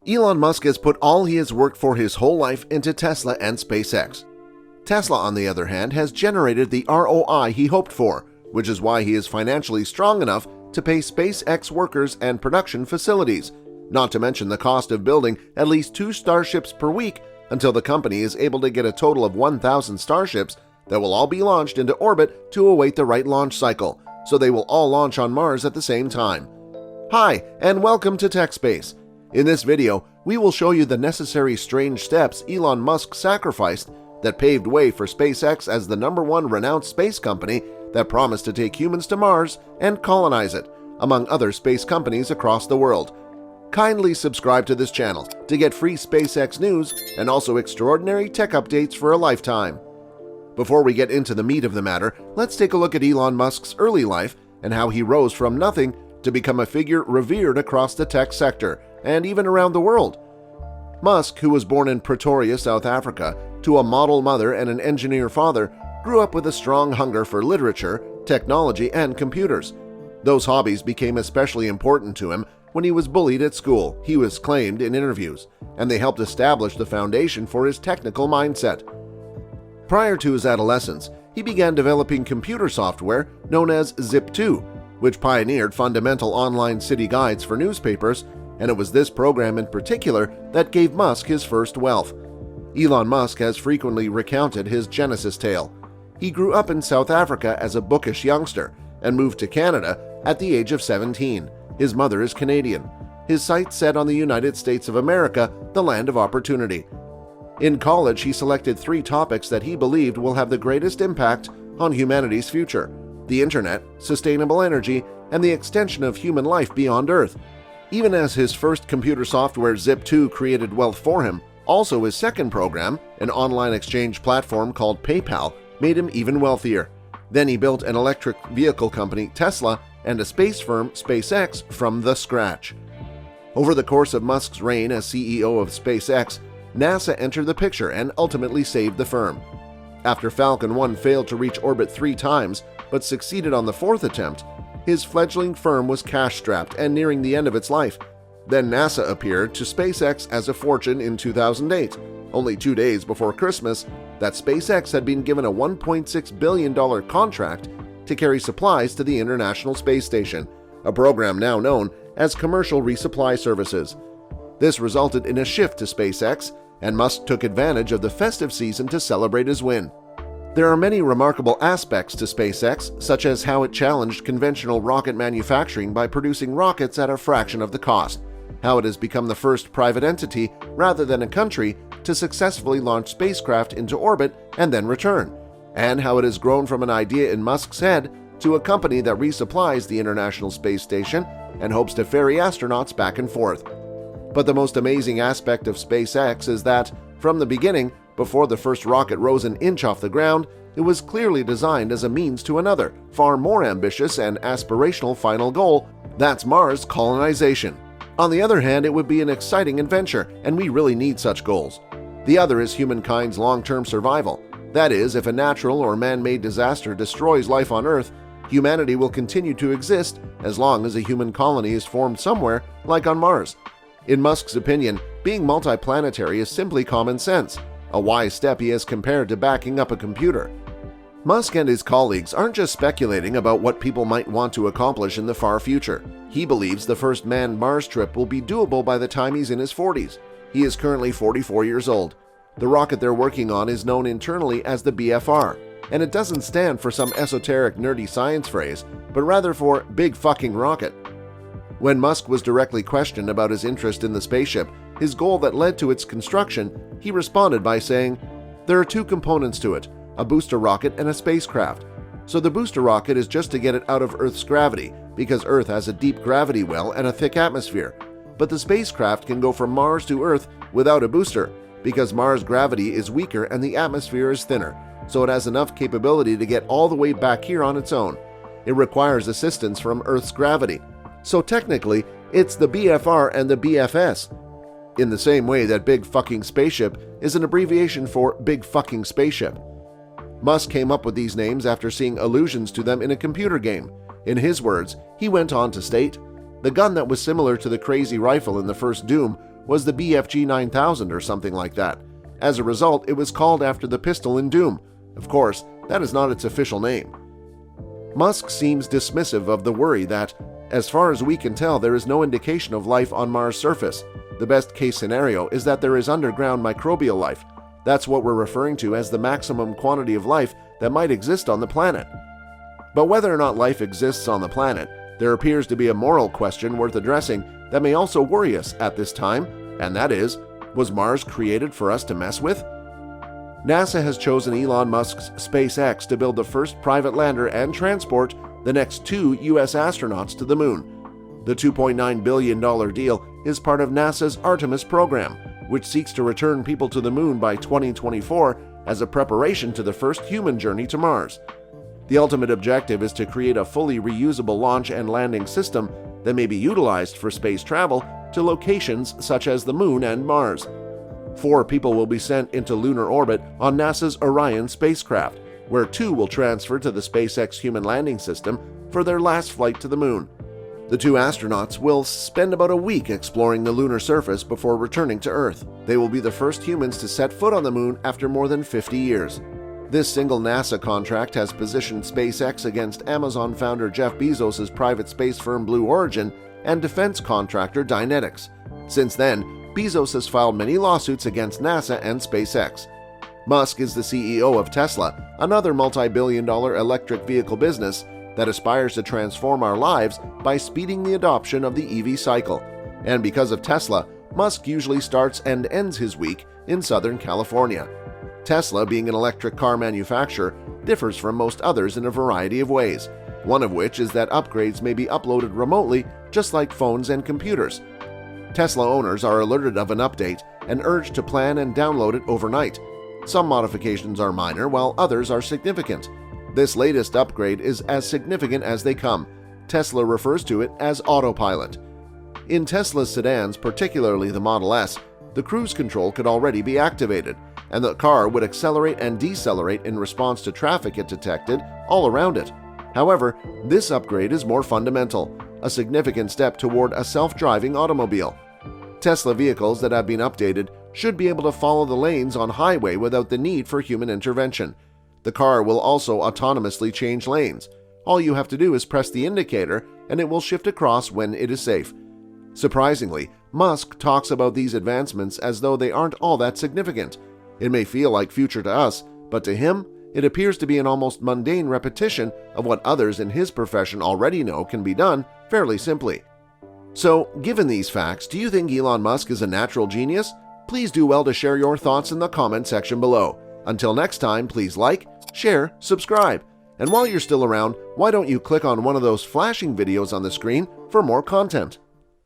Elon Musk has put all he has worked for his whole life into Tesla and SpaceX. Tesla, on the other hand, has generated the ROI he hoped for, which is why he is financially strong enough to pay SpaceX workers and production facilities, not to mention the cost of building at least 2 Starships per week until the company is able to get a total of 1,000 Starships that will all be launched into orbit to await the right launch cycle, so they will all launch on Mars at the same time. Hi, and welcome to TechSpace. In this video, we will show you the necessary strange steps Elon Musk sacrificed that paved way for SpaceX as the #1 renowned space company that promised to take humans to Mars and colonize it, among other space companies across the world. Kindly subscribe to this channel to get free SpaceX news and also extraordinary tech updates for a lifetime. Before we get into the meat of the matter, let's take a look at Elon Musk's early life and how he rose from nothing to become a figure revered across the tech sector and even around the world. Musk, who was born in Pretoria, South Africa, to a model mother and an engineer father, grew up with a strong hunger for literature, technology, and computers. Those hobbies became especially important to him when he was bullied at school, he was claimed in interviews, and they helped establish the foundation for his technical mindset. Prior to his adolescence, he began developing computer software known as Zip2, which pioneered fundamental online city guides for newspapers, and it was this program in particular that gave Musk his first wealth. Elon Musk has frequently recounted his genesis tale. He grew up in South Africa as a bookish youngster and moved to Canada at the age of 17. His mother is Canadian. His sights set on the United States of America, the land of opportunity. In college, he selected 3 topics that he believed will have the greatest impact on humanity's future: the internet, sustainable energy, and the extension of human life beyond Earth. Even as his first computer software Zip2 created wealth for him, also his second program, an online exchange platform called PayPal, made him even wealthier. Then he built an electric vehicle company, Tesla, and a space firm, SpaceX, from the scratch. Over the course of Musk's reign as CEO of SpaceX, NASA entered the picture and ultimately saved the firm. After Falcon 1 failed to reach orbit 3 times but succeeded on the 4th attempt, his fledgling firm was cash-strapped and nearing the end of its life. Then NASA appeared to SpaceX as a fortune in 2008, only 2 days before Christmas, that SpaceX had been given a $1.6 billion contract to carry supplies to the International Space Station, a program now known as Commercial Resupply Services. This resulted in a shift to SpaceX, and Musk took advantage of the festive season to celebrate his win. There are many remarkable aspects to SpaceX, such as how it challenged conventional rocket manufacturing by producing rockets at a fraction of the cost, how it has become the first private entity, rather than a country, to successfully launch spacecraft into orbit and then return, and how it has grown from an idea in Musk's head to a company that resupplies the International Space Station and hopes to ferry astronauts back and forth. But the most amazing aspect of SpaceX is that, from the beginning, before the first rocket rose an inch off the ground, it was clearly designed as a means to another, far more ambitious and aspirational final goal: that's Mars colonization. On the other hand, it would be an exciting adventure, and we really need such goals. The other is humankind's long-term survival. That is, if a natural or man-made disaster destroys life on Earth, humanity will continue to exist as long as a human colony is formed somewhere, like on Mars. In Musk's opinion, being multiplanetary is simply common sense, a wise step he has compared to backing up a computer. Musk and his colleagues aren't just speculating about what people might want to accomplish in the far future. He believes the first manned Mars trip will be doable by the time he's in his 40s. He is currently 44 years old. The rocket they're working on is known internally as the BFR, and it doesn't stand for some esoteric nerdy science phrase, but rather for Big Fucking Rocket. When Musk was directly questioned about his interest in the spaceship, his goal that led to its construction, he responded by saying, "There are 2 components to it, a booster rocket and a spacecraft. So the booster rocket is just to get it out of Earth's gravity, because Earth has a deep gravity well and a thick atmosphere. But the spacecraft can go from Mars to Earth without a booster, because Mars' gravity is weaker and the atmosphere is thinner, so it has enough capability to get all the way back here on its own. It requires assistance from Earth's gravity. So technically, it's the BFR and the BFS. In the same way that Big Fucking Spaceship is an abbreviation for Big Fucking Spaceship. Musk came up with these names after seeing allusions to them in a computer game. In his words, he went on to state, "The gun that was similar to the crazy rifle in the first Doom was the BFG 9000 or something like that. As a result, it was called after the pistol in Doom. Of course, that is not its official name. Musk seems dismissive of the worry that, as far as we can tell, there is no indication of life on Mars' surface. The best case scenario is that there is underground microbial life. That's what we're referring to as the maximum quantity of life that might exist on the planet. But whether or not life exists on the planet, there appears to be a moral question worth addressing that may also worry us at this time, and that is, was Mars created for us to mess with? NASA has chosen Elon Musk's SpaceX to build the first private lander and transport the next 2 U.S. astronauts to the moon. The $2.9 billion deal is part of NASA's Artemis program, which seeks to return people to the moon by 2024 as a preparation to the first human journey to Mars. The ultimate objective is to create a fully reusable launch and landing system that may be utilized for space travel to locations such as the moon and Mars. 4 people will be sent into lunar orbit on NASA's Orion spacecraft, where 2 will transfer to the SpaceX human landing system for their last flight to the moon. The 2 astronauts will spend about a week exploring the lunar surface before returning to Earth. They will be the first humans to set foot on the moon after more than 50 years. This single NASA contract has positioned SpaceX against Amazon founder Jeff Bezos' private space firm Blue Origin and defense contractor Dynetics. Since then, Bezos has filed many lawsuits against NASA and SpaceX. Musk is the CEO of Tesla, another multi-billion-dollar electric vehicle business that aspires to transform our lives by speeding the adoption of the EV cycle. And because of Tesla, Musk usually starts and ends his week in Southern California. Tesla, being an electric car manufacturer, differs from most others in a variety of ways, one of which is that upgrades may be uploaded remotely just like phones and computers. Tesla owners are alerted of an update and urged to plan and download it overnight. Some modifications are minor while others are significant. This latest upgrade is as significant as they come. Tesla refers to it as autopilot. In Tesla's sedans, particularly the Model S, the cruise control could already be activated, and the car would accelerate and decelerate in response to traffic it detected all around it. However, this upgrade is more fundamental, a significant step toward a self-driving automobile. Tesla vehicles that have been updated should be able to follow the lanes on highway without the need for human intervention. The car will also autonomously change lanes. All you have to do is press the indicator and it will shift across when it is safe. Surprisingly, Musk talks about these advancements as though they aren't all that significant. It may feel like future to us, but to him, it appears to be an almost mundane repetition of what others in his profession already know can be done fairly simply. So, given these facts, do you think Elon Musk is a natural genius? Please do well to share your thoughts in the comment section below. Until next time, please like, share, subscribe. And while you're still around, why don't you click on one of those flashing videos on the screen for more content?